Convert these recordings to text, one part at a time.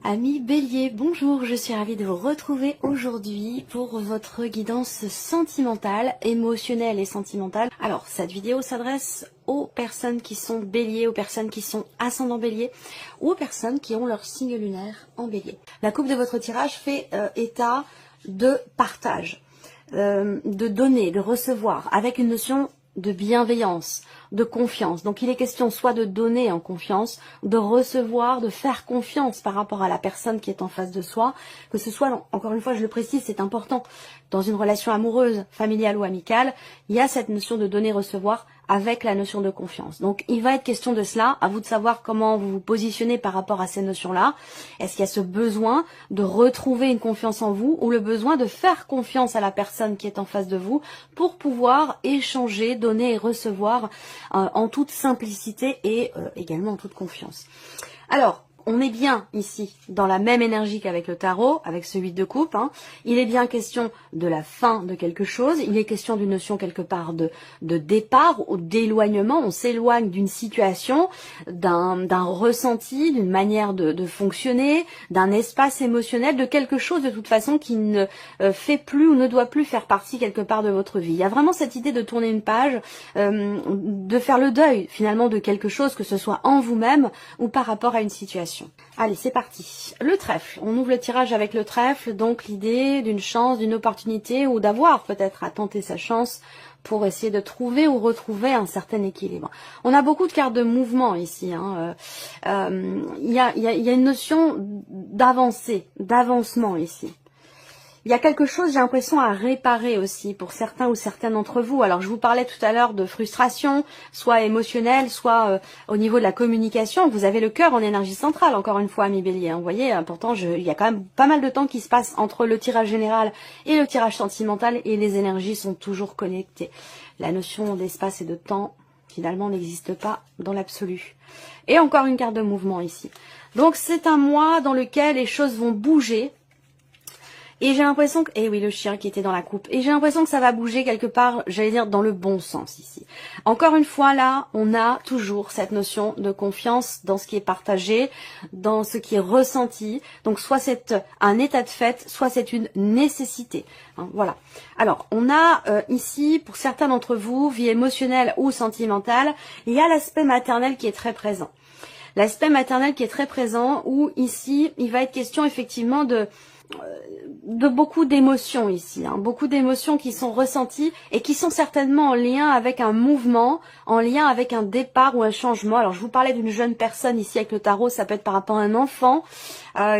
Amis Bélier, bonjour, je suis ravie de vous retrouver aujourd'hui pour votre guidance sentimentale, émotionnelle et sentimentale. Alors, cette vidéo s'adresse aux personnes qui sont Bélier, aux personnes qui sont ascendant Bélier ou aux personnes qui ont leur signe lunaire en Bélier. La coupe de votre tirage fait état de partage, de donner, de recevoir, avec une notion de bienveillance, de confiance. Donc il est question soit de donner en confiance, de recevoir, de faire confiance par rapport à la personne qui est en face de soi, que ce soit, encore une fois je le précise, c'est important, dans une relation amoureuse, familiale ou amicale, il y a cette notion de donner-recevoir avec la notion de confiance. Donc il va être question de cela, à vous de savoir comment vous vous positionnez par rapport à ces notions-là. Est-ce qu'il y a ce besoin de retrouver une confiance en vous ou le besoin de faire confiance à la personne qui est en face de vous pour pouvoir échanger, donner et recevoir en toute simplicité et également en toute confiance. Alors, on est bien ici dans la même énergie qu'avec le tarot, avec ce 8 de coupe. Il est bien question de la fin de quelque chose. Il est question d'une notion quelque part de départ ou d'éloignement. On s'éloigne d'une situation, d'un ressenti, d'une manière de fonctionner, d'un espace émotionnel, de quelque chose de toute façon qui ne fait plus ou ne doit plus faire partie quelque part de votre vie. Il y a vraiment cette idée de tourner une page, de faire le deuil finalement de quelque chose, que ce soit en vous-même ou par rapport à une situation. Allez, c'est parti. Le trèfle. On ouvre le tirage avec le trèfle, donc l'idée d'une chance, d'une opportunité ou d'avoir peut-être à tenter sa chance pour essayer de trouver ou retrouver un certain équilibre. On a beaucoup de cartes de mouvement ici. Il y a une notion d'avancée, d'avancement ici. Il y a quelque chose, j'ai l'impression, à réparer aussi pour certains ou certaines d'entre vous. Alors, je vous parlais tout à l'heure de frustration, soit émotionnelle, soit au niveau de la communication. Vous avez le cœur en énergie centrale, encore une fois, amis Bélier. Vous voyez, pourtant, il y a quand même pas mal de temps qui se passe entre le tirage général et le tirage sentimental et les énergies sont toujours connectées. La notion d'espace et de temps, finalement, n'existe pas dans l'absolu. Et encore une carte de mouvement ici. Donc, c'est un mois dans lequel les choses vont bouger. Et j'ai l'impression que, eh oui, le chien qui était dans la coupe, et j'ai l'impression que ça va bouger quelque part, j'allais dire, dans le bon sens ici. Encore une fois, là, on a toujours cette notion de confiance dans ce qui est partagé, dans ce qui est ressenti. Donc, soit c'est un état de fait, soit c'est une nécessité. Voilà. Alors, on a ici, pour certains d'entre vous, vie émotionnelle ou sentimentale, il y a l'aspect maternel qui est très présent. L'aspect maternel qui est très présent, où ici, il va être question effectivement de beaucoup d'émotions ici, beaucoup d'émotions qui sont ressenties et qui sont certainement en lien avec un mouvement, en lien avec un départ ou un changement. Alors je vous parlais d'une jeune personne ici avec le tarot, ça peut être par rapport à un enfant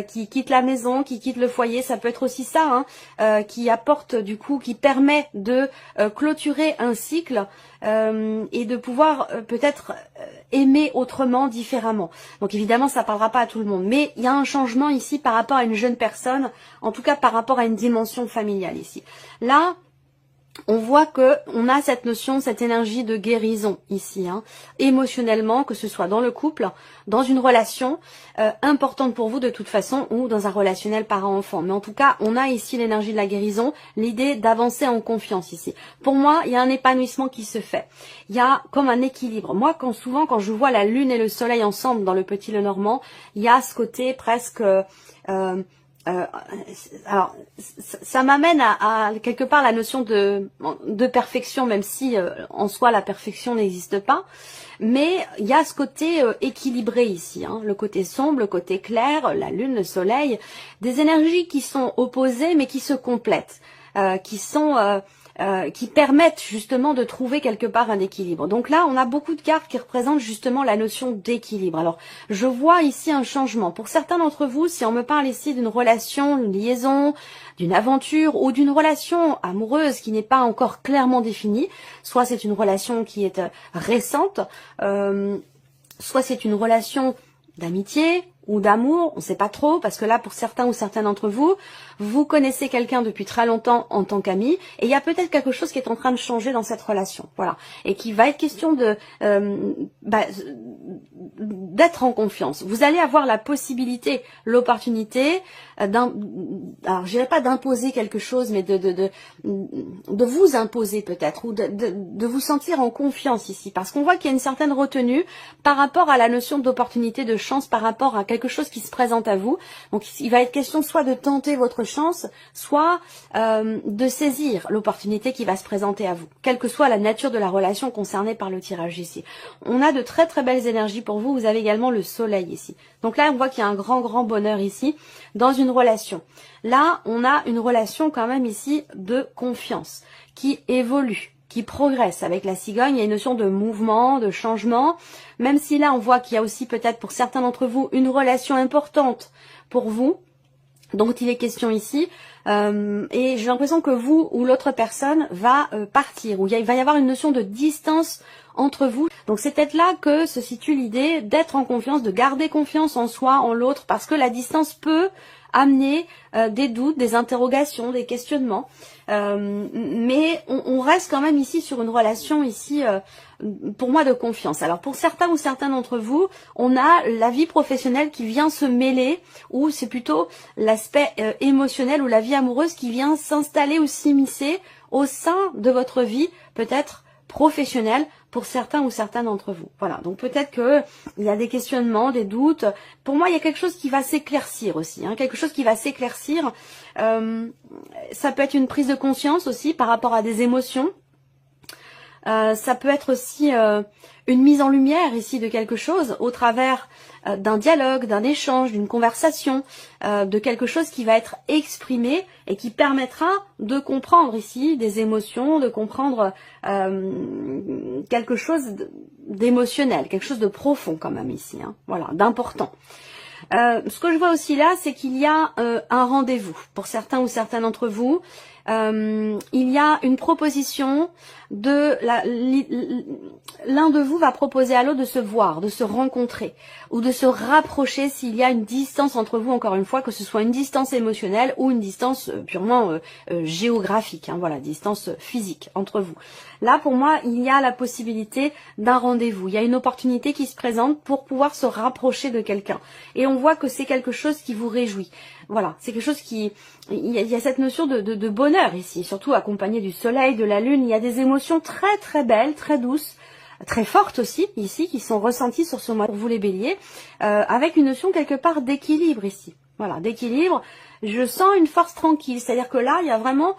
qui quitte la maison, qui quitte le foyer, ça peut être aussi ça, qui apporte du coup, qui permet de clôturer un cycle et de pouvoir peut-être aimer autrement, différemment. Donc évidemment ça parlera pas à tout le monde, mais il y a un changement ici par rapport à une jeune personne, en tout cas par rapport à une dimension familiale ici. Là, on voit que on a cette notion, cette énergie de guérison ici, émotionnellement, que ce soit dans le couple, dans une relation importante pour vous de toute façon, ou dans un relationnel parent-enfant. Mais en tout cas, on a ici l'énergie de la guérison, l'idée d'avancer en confiance ici. Pour moi, il y a un épanouissement qui se fait. Il y a comme un équilibre. Moi, souvent, quand je vois la lune et le soleil ensemble dans le Petit Lenormand, il y a ce côté presque... alors, ça m'amène à quelque part la notion de perfection, même si en soi la perfection n'existe pas. Mais il y a ce côté équilibré ici, le côté sombre, le côté clair, la lune, le soleil, des énergies qui sont opposées mais qui se complètent, qui permettent justement de trouver quelque part un équilibre. Donc là, on a beaucoup de cartes qui représentent justement la notion d'équilibre. Alors, je vois ici un changement. Pour certains d'entre vous, si on me parle ici d'une relation, d'une liaison, d'une aventure ou d'une relation amoureuse qui n'est pas encore clairement définie, soit c'est une relation qui est récente, soit c'est une relation d'amitié ou d'amour, on ne sait pas trop, parce que là, pour certains ou certaines d'entre vous, vous connaissez quelqu'un depuis très longtemps en tant qu'ami, et il y a peut-être quelque chose qui est en train de changer dans cette relation, voilà, et qui va être question de d'être en confiance. Vous allez avoir la possibilité, l'opportunité, alors je dirais pas d'imposer quelque chose, mais de vous imposer peut-être, ou de vous sentir en confiance ici, parce qu'on voit qu'il y a une certaine retenue par rapport à la notion d'opportunité, de chance, par rapport à quelque chose qui se présente à vous. Donc il va être question soit de tenter votre chance, soit de saisir l'opportunité qui va se présenter à vous, quelle que soit la nature de la relation concernée par le tirage ici. On a de très très belles énergies pour vous. Vous avez également le soleil ici. Donc là, on voit qu'il y a un grand bonheur ici dans une relation. Là, on a une relation quand même ici de confiance qui évolue, qui progresse. Avec la cigogne, il y a une notion de mouvement, de changement, même si là, on voit qu'il y a aussi peut-être pour certains d'entre vous une relation importante pour vous, dont il est question ici, et j'ai l'impression que vous ou l'autre personne va partir, ou il va y avoir une notion de distance entre vous. Donc c'est peut-être là que se situe l'idée d'être en confiance, de garder confiance en soi, en l'autre, parce que la distance peut amener des doutes, des interrogations, des questionnements. Mais on reste quand même ici sur une relation ici, pour moi, de confiance. Alors pour certains ou certains d'entre vous, on a la vie professionnelle qui vient se mêler, ou c'est plutôt l'aspect émotionnel ou la vie amoureuse qui vient s'installer ou s'immiscer au sein de votre vie, peut-être professionnelle, pour certains ou certaines d'entre vous. Voilà, donc peut-être que il y a des questionnements, des doutes. Pour moi, il y a quelque chose qui va s'éclaircir aussi, hein, quelque chose qui va s'éclaircir. Ça peut être une prise de conscience aussi par rapport à des émotions. Ça peut être aussi une mise en lumière ici de quelque chose au travers d'un dialogue, d'un échange, d'une conversation, de quelque chose qui va être exprimé et qui permettra de comprendre ici des émotions, de comprendre quelque chose d'émotionnel, quelque chose de profond quand même ici, hein, voilà, d'important. Ce que je vois aussi là, c'est qu'il y a un rendez-vous pour certains ou certaines d'entre vous. Il y a une proposition de l'un de vous va proposer à l'autre de se voir, de se rencontrer ou de se rapprocher s'il y a une distance entre vous, encore une fois, que ce soit une distance émotionnelle ou une distance purement géographique, hein, voilà, distance physique entre vous. Là, pour moi, il y a la possibilité d'un rendez-vous. Il y a une opportunité qui se présente pour pouvoir se rapprocher de quelqu'un. Et on voit que c'est quelque chose qui vous réjouit. Voilà, c'est quelque chose qui... Il y a cette notion de bonheur ici, surtout accompagné du soleil, de la lune. Il y a des émotions très très belles, très douces, très fortes aussi ici, qui sont ressenties sur ce mois pour vous les béliers, avec une notion quelque part d'équilibre ici. Voilà, d'équilibre. Je sens une force tranquille, c'est-à-dire que là, il y a vraiment...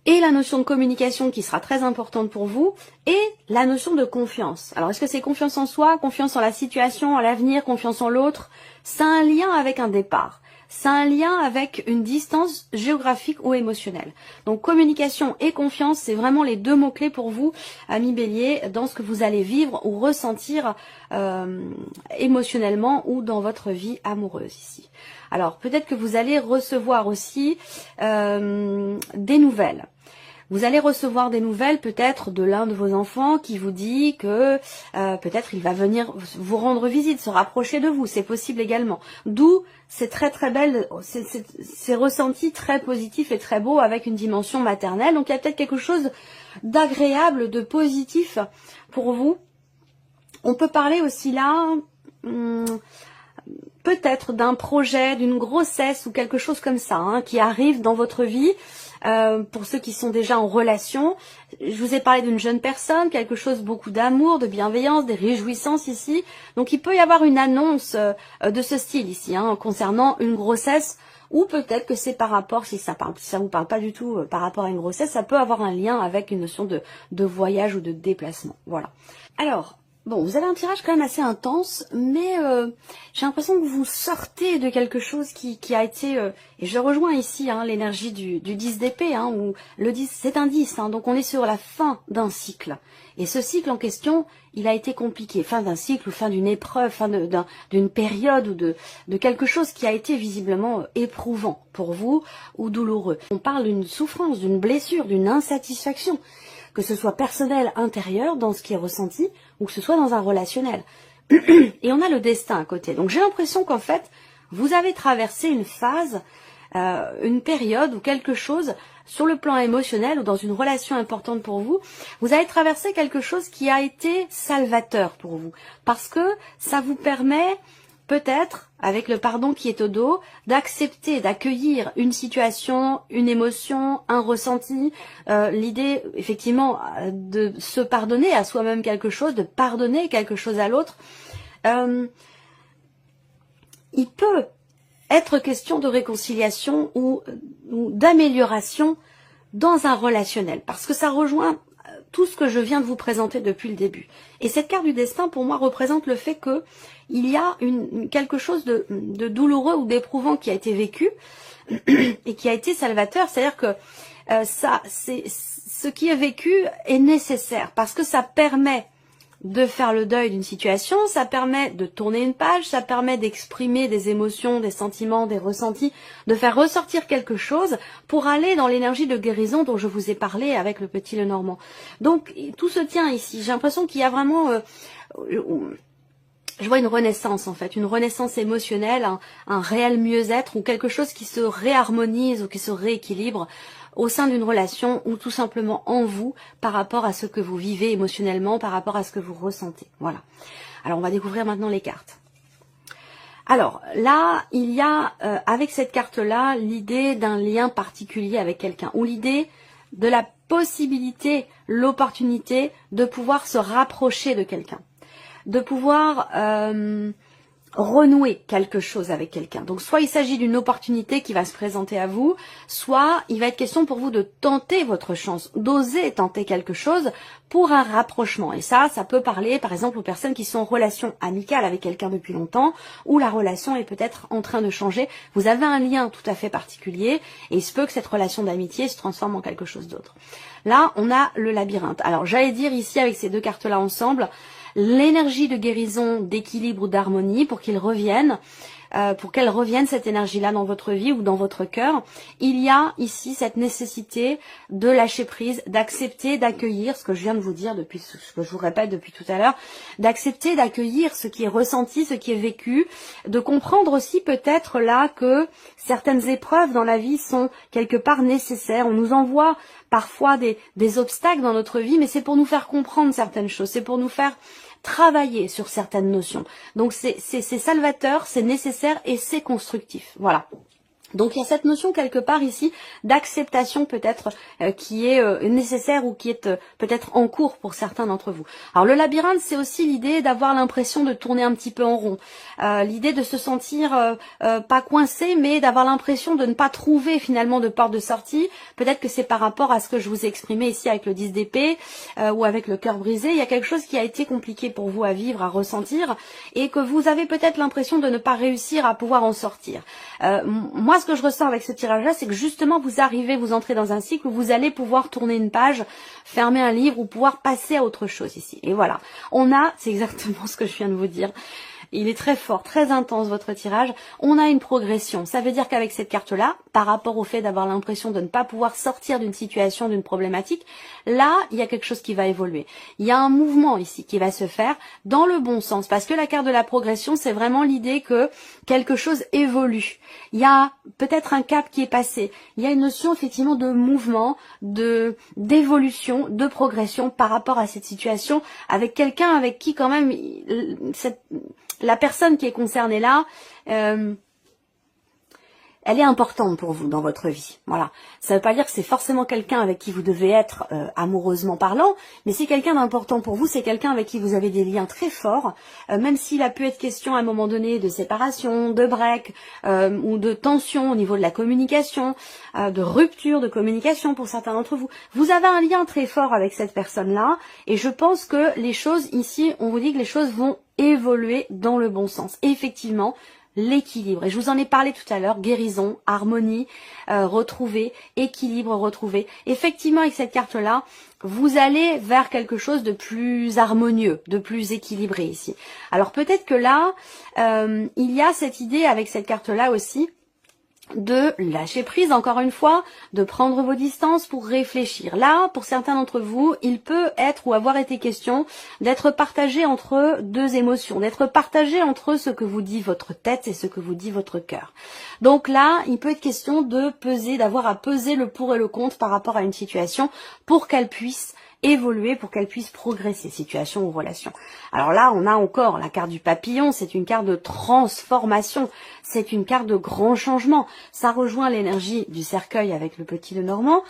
et la notion de communication qui sera très importante pour vous, et la notion de confiance. Alors, est-ce que c'est confiance en soi, confiance en la situation, en l'avenir, confiance en l'autre? C'est un lien avec un départ. C'est un lien avec une distance géographique ou émotionnelle. Donc, communication et confiance, c'est vraiment les deux mots-clés pour vous, amis bélier, dans ce que vous allez vivre ou ressentir émotionnellement ou dans votre vie amoureuse ici. Alors, peut-être que vous allez recevoir aussi des nouvelles. Vous allez recevoir des nouvelles peut-être de l'un de vos enfants qui vous dit que peut-être il va venir vous rendre visite, se rapprocher de vous, c'est possible également. D'où c'est très très belle, c'est ressenti très positif et très beau avec une dimension maternelle. Donc il y a peut-être quelque chose d'agréable, de positif pour vous. On peut parler aussi là... peut-être d'un projet, d'une grossesse ou quelque chose comme ça, hein, qui arrive dans votre vie. Pour ceux qui sont déjà en relation, je vous ai parlé d'une jeune personne, quelque chose beaucoup d'amour, de bienveillance, des réjouissances ici. Donc il peut y avoir une annonce de ce style ici, hein, concernant une grossesse, ou peut-être que c'est par rapport, si ça vous parle pas du tout par rapport à une grossesse, ça peut avoir un lien avec une notion de voyage ou de déplacement. Voilà. Alors, bon, vous avez un tirage quand même assez intense, mais j'ai l'impression que vous sortez de quelque chose qui a été... et je rejoins ici hein, l'énergie du 10 d'épée, hein, où le 10, c'est un 10, hein, donc on est sur la fin d'un cycle. Et ce cycle en question, il a été compliqué. Fin d'un cycle ou fin d'une épreuve, fin d'une période ou de quelque chose qui a été visiblement éprouvant pour vous ou douloureux. On parle d'une souffrance, d'une blessure, d'une insatisfaction, que ce soit personnel, intérieur, dans ce qui est ressenti, ou que ce soit dans un relationnel. Et on a le destin à côté. Donc j'ai l'impression qu'en fait, vous avez traversé une phase, une période ou quelque chose sur le plan émotionnel ou dans une relation importante pour vous. Vous avez traversé quelque chose qui a été salvateur pour vous. Parce que ça vous permet... peut-être, avec le pardon qui est au dos, d'accepter, d'accueillir une situation, une émotion, un ressenti, l'idée, effectivement, de se pardonner à soi-même quelque chose, de pardonner quelque chose à l'autre. il peut être question de réconciliation ou d'amélioration dans un relationnel, parce que ça rejoint tout ce que je viens de vous présenter depuis le début. Et cette carte du destin, pour moi, représente le fait que il y a quelque chose de douloureux ou d'éprouvant qui a été vécu et qui a été salvateur. C'est-à-dire que ce qui est vécu est nécessaire parce que ça permet de faire le deuil d'une situation, ça permet de tourner une page, ça permet d'exprimer des émotions, des sentiments, des ressentis, de faire ressortir quelque chose pour aller dans l'énergie de guérison dont je vous ai parlé avec le petit Lenormand. Donc tout se tient ici. J'ai l'impression qu'il y a vraiment... je vois une renaissance en fait, une renaissance émotionnelle, un réel mieux-être ou quelque chose qui se réharmonise ou qui se rééquilibre au sein d'une relation ou tout simplement en vous par rapport à ce que vous vivez émotionnellement, par rapport à ce que vous ressentez. Voilà. Alors on va découvrir maintenant les cartes. Alors là, il y a avec cette carte-là l'idée d'un lien particulier avec quelqu'un ou l'idée de la possibilité, l'opportunité de pouvoir se rapprocher de quelqu'un, de pouvoir renouer quelque chose avec quelqu'un. Donc soit il s'agit d'une opportunité qui va se présenter à vous, soit il va être question pour vous de tenter votre chance, d'oser tenter quelque chose pour un rapprochement. Et ça peut parler par exemple aux personnes qui sont en relation amicale avec quelqu'un depuis longtemps, où la relation est peut-être en train de changer. Vous avez un lien tout à fait particulier et il se peut que cette relation d'amitié se transforme en quelque chose d'autre. Là, on a le labyrinthe. Alors j'allais dire ici avec ces deux cartes-là ensemble, l'énergie de guérison, d'équilibre, d'harmonie pour qu'ils reviennent, pour qu'elle revienne cette énergie-là dans votre vie ou dans votre cœur. Il y a ici cette nécessité de lâcher prise, d'accepter, d'accueillir ce que je viens de vous dire depuis, ce que je vous répète depuis tout à l'heure, d'accepter, d'accueillir ce qui est ressenti, ce qui est vécu, de comprendre aussi peut-être là que certaines épreuves dans la vie sont quelque part nécessaires. On nous envoie parfois des obstacles dans notre vie, mais c'est pour nous faire comprendre certaines choses, c'est pour nous faire travailler sur certaines notions. Donc c'est salvateur, c'est nécessaire et c'est constructif. Voilà. Donc il y a cette notion quelque part ici d'acceptation peut-être qui est nécessaire ou qui est peut-être en cours pour certains d'entre vous. Alors le labyrinthe, c'est aussi l'idée d'avoir l'impression de tourner un petit peu en rond, l'idée de se sentir pas coincé mais d'avoir l'impression de ne pas trouver finalement de porte de sortie. Peut-être que c'est par rapport à ce que je vous ai exprimé ici avec le 10 d'épée ou avec le cœur brisé. Il y a quelque chose qui a été compliqué pour vous à vivre, à ressentir et que vous avez peut-être l'impression de ne pas réussir à pouvoir en sortir. Moi, ce que je ressens avec ce tirage-là, c'est que justement vous entrez dans un cycle où vous allez pouvoir tourner une page, fermer un livre ou pouvoir passer à autre chose ici. Et voilà, c'est exactement ce que je viens de vous dire. Il est très fort, très intense votre tirage. On a une progression. Ça veut dire qu'avec cette carte-là, par rapport au fait d'avoir l'impression de ne pas pouvoir sortir d'une situation, d'une problématique, là, il y a quelque chose qui va évoluer. Il y a un mouvement ici qui va se faire dans le bon sens. Parce que la carte de la progression, c'est vraiment l'idée que quelque chose évolue. Il y a peut-être un cap qui est passé. Il y a une notion effectivement de mouvement, d'évolution, de progression par rapport à cette situation avec quelqu'un avec qui quand même la personne qui est concernée là, elle est importante pour vous dans votre vie. Voilà. Ça ne veut pas dire que c'est forcément quelqu'un avec qui vous devez être amoureusement parlant, mais c'est quelqu'un d'important pour vous, c'est quelqu'un avec qui vous avez des liens très forts, même s'il a pu être question à un moment donné de séparation, de break, ou de tension au niveau de la communication, de rupture de communication pour certains d'entre vous. Vous avez un lien très fort avec cette personne-là, et je pense que les choses ici, on vous dit que les choses vont évoluer dans le bon sens. Et effectivement, l'équilibre. Et je vous en ai parlé tout à l'heure, guérison, harmonie, retrouver, équilibre, retrouver. Effectivement, avec cette carte-là, vous allez vers quelque chose de plus harmonieux, de plus équilibré ici. Alors peut-être que là, il y a cette idée avec cette carte-là aussi, de lâcher prise encore une fois, de prendre vos distances pour réfléchir. Là, pour certains d'entre vous, il peut être ou avoir été question d'être partagé entre deux émotions, d'être partagé entre ce que vous dit votre tête et ce que vous dit votre cœur. Donc là, il peut être question de peser, d'avoir à peser le pour et le contre par rapport à une situation pour qu'elle puisse évoluer, pour qu'elle puisse progresser, situation ou relation. Alors là, on a encore la carte du papillon, c'est une carte de transformation, c'est une carte de grand changement. Ça rejoint l'énergie du cercueil avec le petit Lenormand.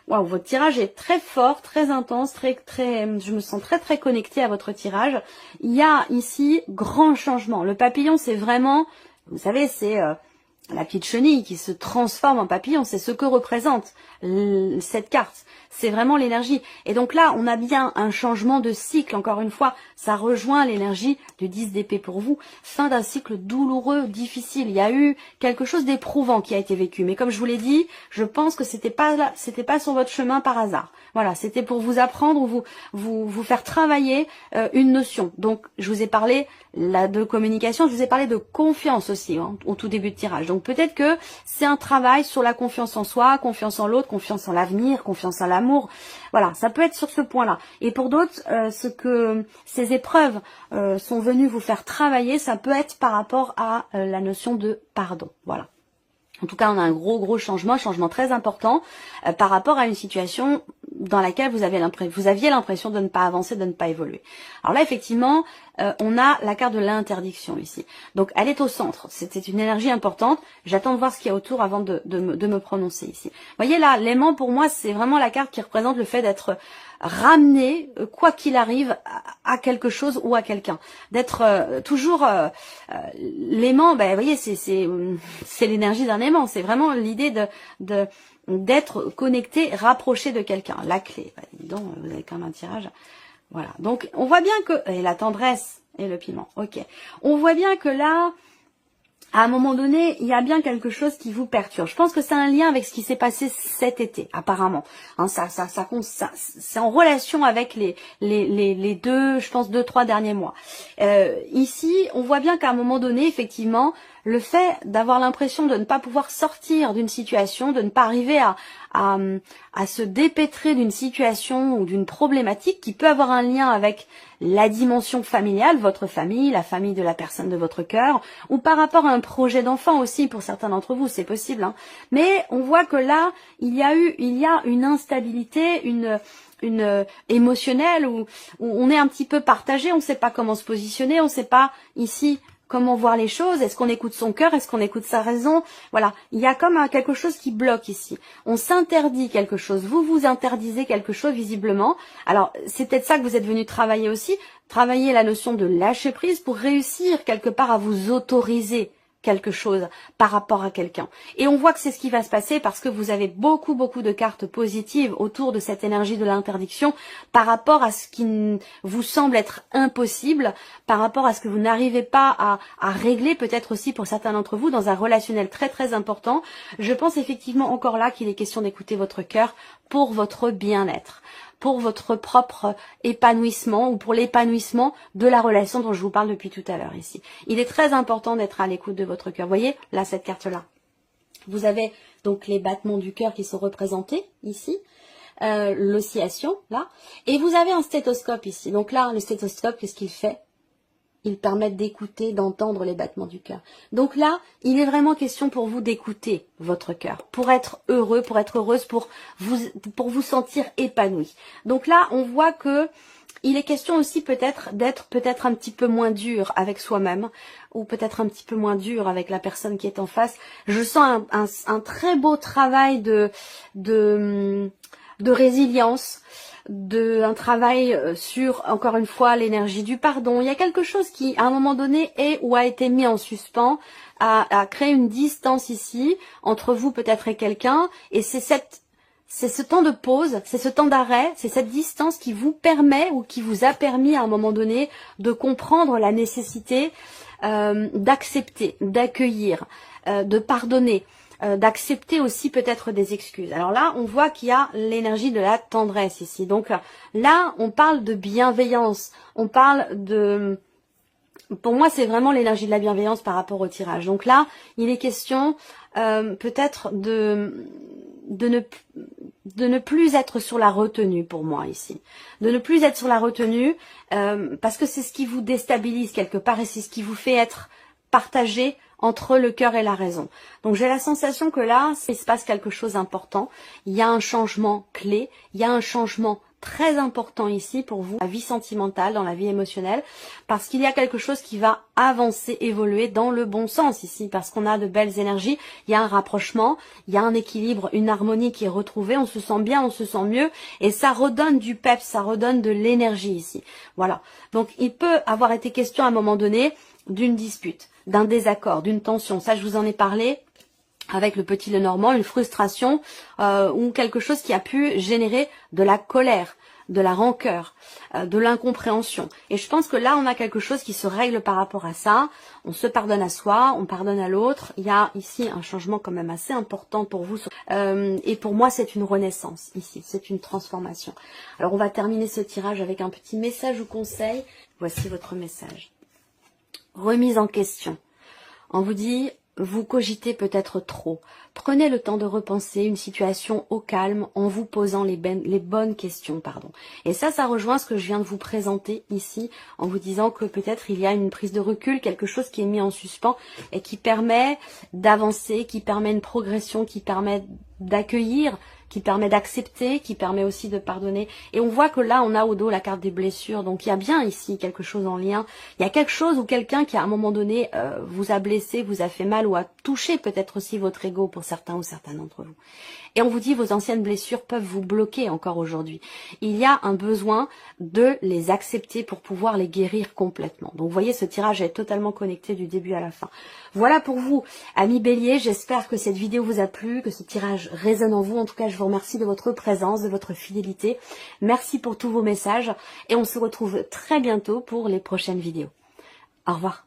Waouh, votre tirage est très fort, très intense, je me sens très connectée à votre tirage. Il y a ici grand changement. Le papillon, c'est vraiment Vous savez, c'est la petite chenille qui se transforme en papillon, c'est ce que représente cette carte. C'est vraiment l'énergie. Et donc là, on a bien un changement de cycle. Encore une fois, ça rejoint l'énergie du 10 d'épée pour vous. Fin d'un cycle douloureux, difficile. Il y a eu quelque chose d'éprouvant qui a été vécu. Mais comme je vous l'ai dit, je pense que c'était pas sur votre chemin par hasard. Voilà, c'était pour vous apprendre ou vous faire travailler une notion. Donc, je vous ai parlé de communication, je vous ai parlé de confiance aussi au tout début de tirage. Donc, peut-être que c'est un travail sur la confiance en soi, confiance en l'autre, confiance en l'avenir, confiance en l'amour. Voilà, ça peut être sur ce point-là. Et pour d'autres, ce que ces épreuves sont venues vous faire travailler, ça peut être par rapport à la notion de pardon. Voilà. En tout cas, on a un gros changement, un changement très important par rapport à une situation dans laquelle vous aviez l'impression de ne pas avancer, de ne pas évoluer. Alors là, effectivement, on a la carte de l'interdiction ici. Donc, elle est au centre. C'était une énergie importante. J'attends de voir ce qu'il y a autour avant de me prononcer ici. Vous voyez là, l'aimant, pour moi, c'est vraiment la carte qui représente le fait d'être ramené, quoi qu'il arrive, à quelque chose ou à quelqu'un. D'être toujours l'aimant, ben, vous voyez, c'est l'énergie d'un aimant. C'est vraiment l'idée d'être connecté, rapproché de quelqu'un. La clé. Ben, dis donc, vous avez quand même un tirage. Voilà. Donc, on voit bien que... Et la tendresse et le piment. Ok. On voit bien que là... À un moment donné, il y a bien quelque chose qui vous perturbe. Je pense que c'est un lien avec ce qui s'est passé cet été, apparemment. Hein, ça, c'est en relation avec les deux, je pense, 2-3 derniers mois. Ici, on voit bien qu'à un moment donné, effectivement, le fait d'avoir l'impression de ne pas pouvoir sortir d'une situation, de ne pas arriver à se dépêtrer d'une situation ou d'une problématique qui peut avoir un lien avec la dimension familiale, votre famille, la famille de la personne de votre cœur, ou par rapport à un projet d'enfant aussi pour certains d'entre vous, c'est possible. Hein. Mais on voit que là, il y a une instabilité, une émotionnelle où on est un petit peu partagé, on ne sait pas comment se positionner, on ne sait pas ici comment voir les choses, est-ce qu'on écoute son cœur, est-ce qu'on écoute sa raison, voilà, il y a comme quelque chose qui bloque ici, on s'interdit quelque chose, vous vous interdisez quelque chose visiblement, alors c'est peut-être ça que vous êtes venu travailler aussi, travailler la notion de lâcher prise pour réussir quelque part à vous autoriser quelque chose par rapport à quelqu'un. Et on voit que c'est ce qui va se passer parce que vous avez beaucoup de cartes positives autour de cette énergie de l'interdiction par rapport à ce qui vous semble être impossible, par rapport à ce que vous n'arrivez pas à régler, peut-être aussi pour certains d'entre vous, dans un relationnel très important. Je pense effectivement encore là qu'il est question d'écouter votre cœur pour votre bien-être, pour votre propre épanouissement ou pour l'épanouissement de la relation dont je vous parle depuis tout à l'heure ici. Il est très important d'être à l'écoute de votre cœur. Vous voyez, là, cette carte-là. Vous avez donc les battements du cœur qui sont représentés ici, l'oscillation, là, et vous avez un stéthoscope ici. Donc là, le stéthoscope, qu'est-ce qu'il fait ? Ils permettent d'écouter, d'entendre les battements du cœur. Donc là, il est vraiment question pour vous d'écouter votre cœur, pour être heureux, pour être heureuse, pour vous sentir épanoui. Donc là, on voit que il est question aussi peut-être d'être peut-être un petit peu moins dur avec soi-même, ou peut-être un petit peu moins dur avec la personne qui est en face. Je sens un très beau travail de résilience, un travail sur, encore une fois, l'énergie du pardon. Il y a quelque chose qui, à un moment donné, est ou a été mis en suspens, a créé une distance ici, entre vous peut-être et quelqu'un, et c'est ce temps de pause, c'est ce temps d'arrêt, c'est cette distance qui vous permet ou qui vous a permis à un moment donné de comprendre la nécessité d'accepter, d'accueillir, de pardonner, d'accepter aussi peut-être des excuses. Alors là, on voit qu'il y a l'énergie de la tendresse ici. Donc là, on parle de bienveillance, on parle de... Pour moi, c'est vraiment l'énergie de la bienveillance par rapport au tirage. Donc là, il est question peut-être de ne plus être sur la retenue pour moi ici. De ne plus être sur la retenue parce que c'est ce qui vous déstabilise quelque part et c'est ce qui vous fait être partagé entre le cœur et la raison. Donc j'ai la sensation que là, il se passe quelque chose d'important. Il y a un changement clé, il y a un changement très important ici pour vous, la vie sentimentale, dans la vie émotionnelle, parce qu'il y a quelque chose qui va avancer, évoluer dans le bon sens ici, parce qu'on a de belles énergies, il y a un rapprochement, il y a un équilibre, une harmonie qui est retrouvée, on se sent bien, on se sent mieux, et ça redonne du peps, ça redonne de l'énergie ici. Voilà. Donc il peut avoir été question à un moment donné d'une dispute. d'un désaccord, d'une tension. Ça, je vous en ai parlé avec le petit Lenormand, une frustration ou quelque chose qui a pu générer de la colère, de la rancœur, de l'incompréhension. Et je pense que là, on a quelque chose qui se règle par rapport à ça. On se pardonne à soi, on pardonne à l'autre. Il y a ici un changement quand même assez important pour vous. Et pour moi, c'est une renaissance ici, c'est une transformation. Alors, on va terminer ce tirage avec un petit message ou conseil. Voici votre message. Remise en question. On vous dit... Vous cogitez peut-être trop. Prenez le temps de repenser une situation au calme en vous posant les bonnes questions. Et ça rejoint ce que je viens de vous présenter ici en vous disant que peut-être il y a une prise de recul, quelque chose qui est mis en suspens et qui permet d'avancer, qui permet une progression, qui permet d'accueillir, qui permet d'accepter, qui permet aussi de pardonner. Et on voit que là, on a au dos la carte des blessures. Donc, il y a bien ici quelque chose en lien. Il y a quelque chose ou quelqu'un qui, à un moment donné, vous a blessé, vous a fait mal ou a touché peut-être aussi votre ego pour certains ou certaines d'entre vous. Et on vous dit, vos anciennes blessures peuvent vous bloquer encore aujourd'hui. Il y a un besoin de les accepter pour pouvoir les guérir complètement. Donc, vous voyez, ce tirage est totalement connecté du début à la fin. Voilà pour vous, amis béliers. J'espère que cette vidéo vous a plu, que ce tirage résonne en vous. En tout cas, je vous remercie de votre présence, de votre fidélité. Merci pour tous vos messages. Et on se retrouve très bientôt pour les prochaines vidéos. Au revoir.